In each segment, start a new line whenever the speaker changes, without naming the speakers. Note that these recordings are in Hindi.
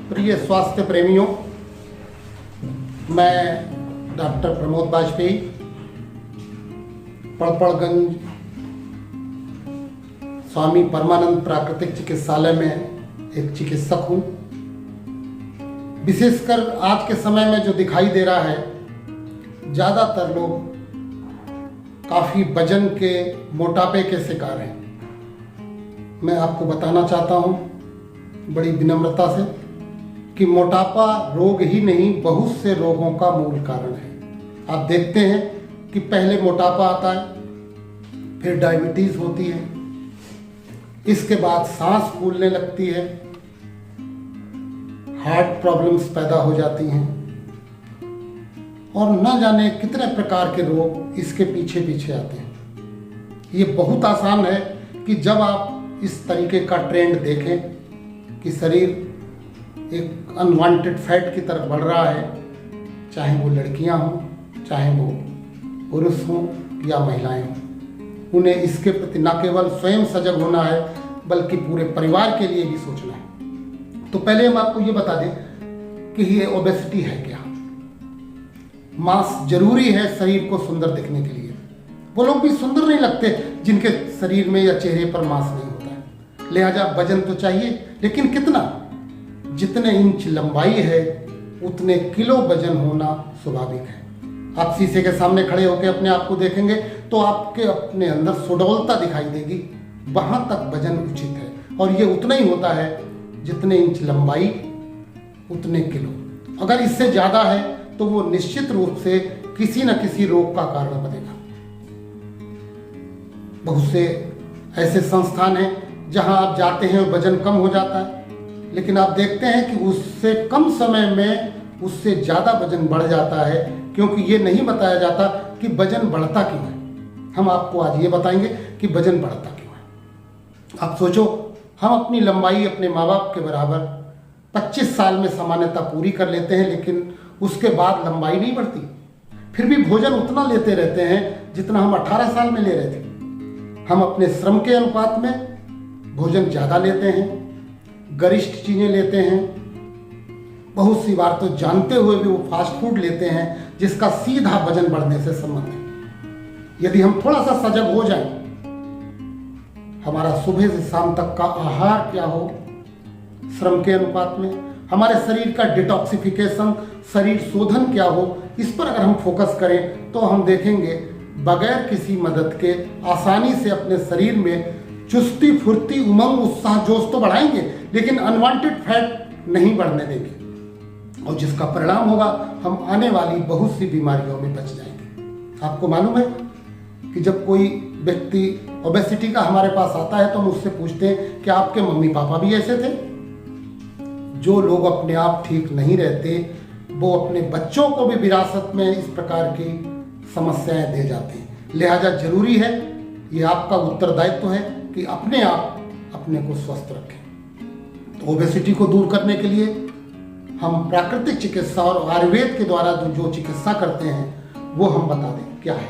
प्रिय स्वास्थ्य प्रेमियों, मैं डॉक्टर प्रमोद वाजपेयी पड़पड़गंज स्वामी परमानंद प्राकृतिक चिकित्सालय में एक चिकित्सक हूँ। विशेषकर आज के समय में जो दिखाई दे रहा है, ज़्यादातर लोग काफ़ी वजन के मोटापे के शिकार हैं। मैं आपको बताना चाहता हूँ बड़ी विनम्रता से कि मोटापा रोग ही नहीं, बहुत से रोगों का मूल कारण है। आप देखते हैं कि पहले मोटापा आता है, फिर डायबिटीज़ होती है, इसके बाद सांस फूलने लगती है, हार्ट प्रॉब्लम्स पैदा हो जाती हैं और न जाने कितने प्रकार के रोग इसके पीछे पीछे आते हैं। ये बहुत आसान है कि जब आप इस तरीके का ट्रेंड देखें कि शरीर एक अनवांटेड फैट की तरफ बढ़ रहा है, चाहे वो लड़कियां हों, चाहे वो पुरुष हों या महिलाएं हों, उन्हें इसके प्रति न केवल स्वयं सजग होना है बल्कि पूरे परिवार के लिए भी सोचना है। तो पहले हम आपको ये बता दें कि ये ओबेसिटी है क्या। मांस जरूरी है शरीर को सुंदर दिखने के लिए। वो लोग भी सुंदर नहीं लगते जिनके शरीर में या चेहरे पर मांस नहीं होता है। लिहाजा वजन तो चाहिए, लेकिन कितना? जितने इंच लंबाई है उतने किलो वजन होना स्वाभाविक है। आप शीशे के सामने खड़े होकर अपने आप को देखेंगे तो आपके अपने अंदर सुडौलता दिखाई देगी। वहां तक वजन उचित है और ये उतना ही होता है जितने इंच लंबाई उतने किलो। अगर इससे ज्यादा है तो वो निश्चित रूप से किसी न किसी रोग का कारण बनेगा। बहुत से ऐसे संस्थान हैं जहां आप जाते हैं और वजन कम हो जाता है, लेकिन आप देखते हैं कि उससे कम समय में उससे ज़्यादा वजन बढ़ जाता है, क्योंकि ये नहीं बताया जाता कि वजन बढ़ता क्यों है। हम आपको आज ये बताएंगे कि वजन बढ़ता क्यों है। आप सोचो, हम अपनी लंबाई अपने माँ बाप के बराबर 25 साल में सामान्यता पूरी कर लेते हैं, लेकिन उसके बाद लंबाई नहीं बढ़ती। फिर भी भोजन उतना लेते रहते हैं जितना हम 18 साल में ले रहे थे। हम अपने श्रम के अनुपात में भोजन ज़्यादा लेते हैं, गरिष्ठ चीज़ें लेते हैं। बहुत सी बार तो जानते हुए भी वो फास्ट फूड लेते हैं जिसका सीधा वजन बढ़ने से संबंध है। यदि हम थोड़ा सा सजग हो जाएं, हमारा सुबह से शाम तक का आहार क्या हो, श्रम के अनुपात में हमारे शरीर का डिटॉक्सिफिकेशन, शरीर शोधन क्या हो, इस पर अगर हम फोकस करें तो हम देखेंगे बगैर किसी मदद के आसानी से अपने शरीर में चुस्ती, फुर्ती, उमंग, उत्साह, जोश तो बढ़ाएंगे, लेकिन अनवांटेड फैट नहीं बढ़ने देंगे और जिसका परिणाम होगा हम आने वाली बहुत सी बीमारियों में बच जाएंगे। आपको मालूम है कि जब कोई व्यक्ति ओबेसिटी का हमारे पास आता है तो हम उससे पूछते हैं कि आपके मम्मी पापा भी ऐसे थे? जो लोग अपने आप ठीक नहीं रहते वो अपने बच्चों को भी विरासत में इस प्रकार की समस्याएं दे जाते हैं। लिहाजा जरूरी है, ये आपका उत्तरदायित्व है कि अपने आप अपने को स्वस्थ रखें। तो ओबेसिटी को दूर करने के लिए हम प्राकृतिक चिकित्सा और आयुर्वेद के द्वारा जो चिकित्सा करते हैं वो हम बता दें क्या है,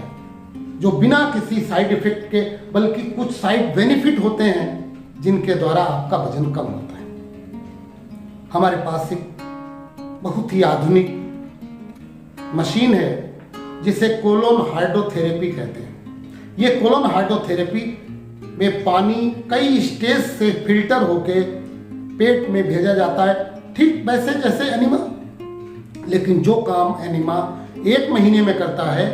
जो बिना किसी साइड इफेक्ट के बल्कि कुछ साइड बेनिफिट होते हैं जिनके द्वारा आपका वजन कम होता है। हमारे पास एक बहुत ही आधुनिक मशीन है जिसे कोलोन हाइड्रोथेरेपी कहते हैं। ये कोलोन हाइड्रोथेरेपी में पानी कई स्टेज से फिल्टर होके पेट में भेजा जाता है, ठीक वैसे जैसे एनिमा। लेकिन जो काम एनिमा 1 महीने में करता है,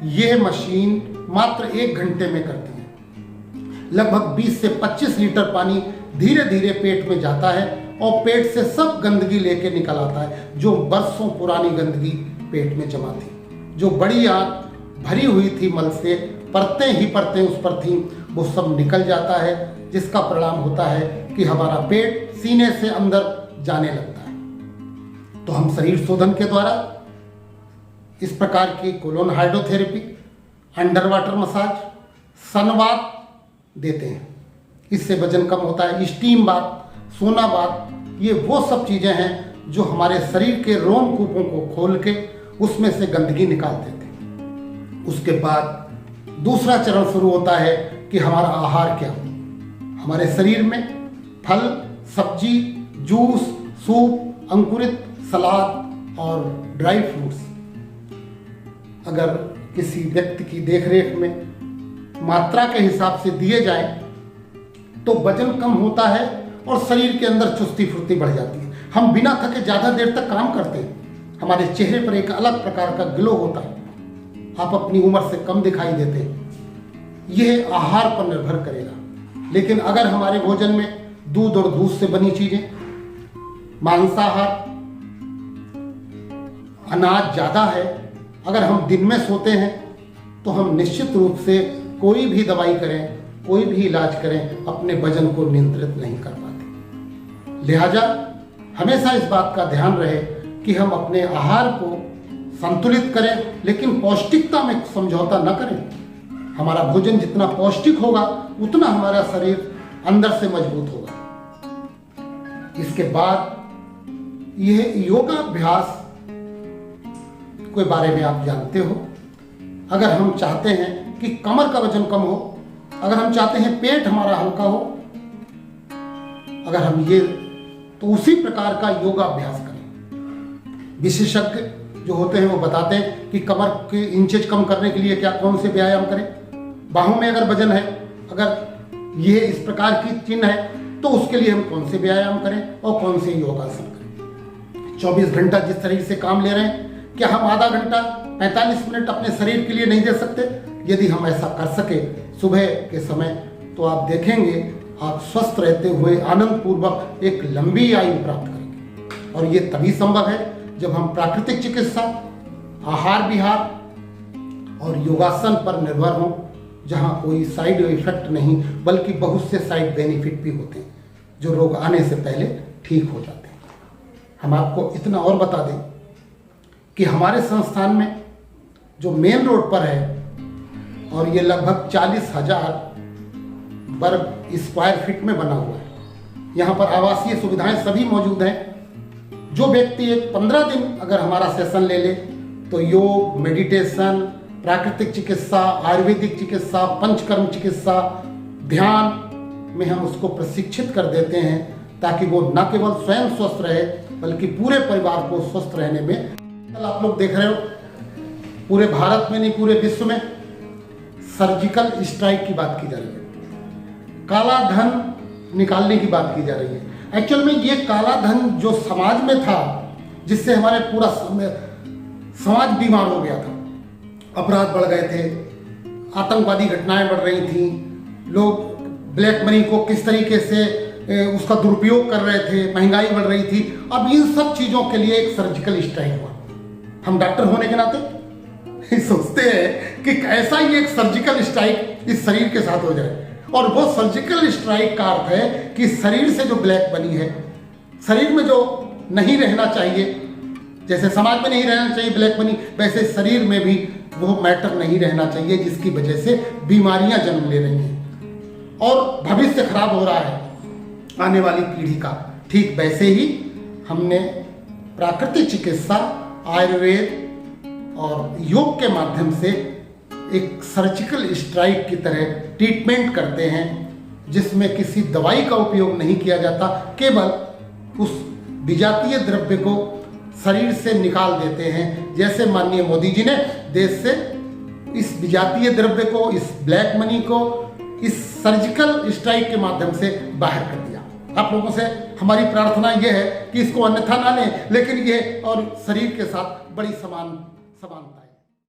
यह मशीन मात्र 1 घंटे में करती है। लगभग 20 से 25 लीटर पानी धीरे धीरे पेट में जाता है और पेट से सब गंदगी लेके निकल आता है, जो बरसों पुरानी गंदगी पेट में जमा थी, जो बड़ी आंत भरी हुई थी मल से, परतें ही परतें उस पर थी, वो सब निकल जाता है, जिसका परिणाम होता है कि हमारा पेट सीने से अंदर जाने लगता है। तो हम शरीर शोधन के द्वारा इस प्रकार की colon hydrotherapy, under water massage, sun bath देते हैं। इससे वजन कम होता है। स्टीम बाथ, सोना बाथ, ये वो सब चीज़ें हैं जो हमारे शरीर के रोमकूपों को खोल के उसमें से गंदगी निकाल देते हैं। उसके बाद दूसरा चरण शुरू होता है कि हमारा आहार क्या हो। हमारे शरीर में फल, सब्जी, जूस, सूप, अंकुरित सलाद और ड्राई फ्रूट्स अगर किसी व्यक्ति की देखरेख में मात्रा के हिसाब से दिए जाए तो वजन कम होता है और शरीर के अंदर चुस्ती फुर्ती बढ़ जाती है। हम बिना थके ज़्यादा देर तक काम करते हैं, हमारे चेहरे पर एक अलग प्रकार का ग्लो होता है, आप अपनी उम्र से कम दिखाई देते हैं। यह आहार पर निर्भर करेगा। लेकिन अगर हमारे भोजन में दूध और दूध से बनी चीज़ें, मांसाहार, अनाज ज़्यादा है, अगर हम दिन में सोते हैं तो हम निश्चित रूप से कोई भी दवाई करें, कोई भी इलाज करें, अपने वजन को नियंत्रित नहीं कर पाते। लिहाजा हमेशा इस बात का ध्यान रहे कि हम अपने आहार को संतुलित करें, लेकिन पौष्टिकता में समझौता न करें। हमारा भोजन जितना पौष्टिक होगा उतना हमारा शरीर अंदर से मजबूत होगा। इसके बाद यह योगाभ्यास के बारे में आप जानते हो। अगर हम चाहते हैं कि कमर का वजन कम हो, अगर हम चाहते हैं पेट हमारा हल्का हो, अगर हम ये तो उसी प्रकार का योगाभ्यास करें। विशेषज्ञ जो होते हैं वो बताते हैं कि कमर के इंचेज कम करने के लिए क्या कौन से व्यायाम करें। बाहों में अगर वजन है, अगर ये इस प्रकार की चिन्ह है तो उसके लिए हम कौन से व्यायाम करें और कौन से योगासन करें। 24 घंटा जिस तरीके से काम ले रहे हैं, क्या हम आधा घंटा 45 मिनट अपने शरीर के लिए नहीं दे सकते? यदि हम ऐसा कर सके सुबह के समय तो आप देखेंगे आप स्वस्थ रहते हुए आनंद पूर्वक एक लंबी आयु प्राप्त करेंगे। और ये तभी संभव है जब हम प्राकृतिक चिकित्सा, आहार विहार और योगासन पर निर्भर हों, जहाँ कोई साइड इफेक्ट नहीं बल्कि बहुत से साइड बेनिफिट भी होते हैं जो रोग आने से पहले ठीक हो जाते हैं। हम आपको इतना और बता दें कि हमारे संस्थान में जो मेन रोड पर है और ये लगभग 40,000 वर्ग स्क्वायर फीट में बना हुआ है। यहाँ पर आवासीय सुविधाएं सभी मौजूद हैं। जो व्यक्ति एक 15 दिन अगर हमारा सेशन ले ले तो योग, मेडिटेशन, प्राकृतिक चिकित्सा, आयुर्वेदिक चिकित्सा, पंचकर्म चिकित्सा, ध्यान में हम उसको प्रशिक्षित कर देते हैं ताकि वो न केवल स्वयं स्वस्थ रहे बल्कि पूरे परिवार को स्वस्थ रहने में। कल आप लोग देख रहे हो पूरे भारत में नहीं पूरे विश्व में सर्जिकल स्ट्राइक की बात की जा रही है, काला धन निकालने की बात की जा रही है। एक्चुअल में ये काला धन जो समाज में था, जिससे हमारे पूरा समाज बीमार हो गया था, अपराध बढ़ गए थे, आतंकवादी घटनाएं बढ़ रही थी, लोग ब्लैक मनी को किस तरीके से उसका दुरुपयोग कर रहे थे, महंगाई बढ़ रही थी। अब इन सब चीज़ों के लिए एक सर्जिकल स्ट्राइक हुआ। हम डॉक्टर होने के नाते सोचते हैं कि कैसा ये एक सर्जिकल स्ट्राइक इस शरीर के साथ हो जाए। और वो सर्जिकल स्ट्राइक का अर्थ है कि शरीर से जो ब्लैक बनी है, शरीर में जो नहीं रहना चाहिए, जैसे समाज में नहीं रहना चाहिए ब्लैक मनी, वैसे शरीर में भी वो मैटर नहीं रहना चाहिए जिसकी वजह से बीमारियां जन्म ले रही हैं और भविष्य खराब हो रहा है आने वाली पीढ़ी का। ठीक वैसे ही हमने प्राकृतिक चिकित्सा, आयुर्वेद और योग के माध्यम से एक सर्जिकल स्ट्राइक की तरह ट्रीटमेंट करते हैं जिसमें किसी दवाई का उपयोग नहीं किया जाता, केवल उस विजातीय द्रव्य को शरीर से निकाल देते हैं। जैसे माननीय मोदी जी ने देश से इस विजातीय द्रव्य को, इस ब्लैक मनी को इस सर्जिकल स्ट्राइक के माध्यम से बाहर कर दिया। आप लोगों से हमारी प्रार्थना यह है कि इसको अन्यथा ना लें, लेकिन ये और शरीर के साथ बड़ी समानता है।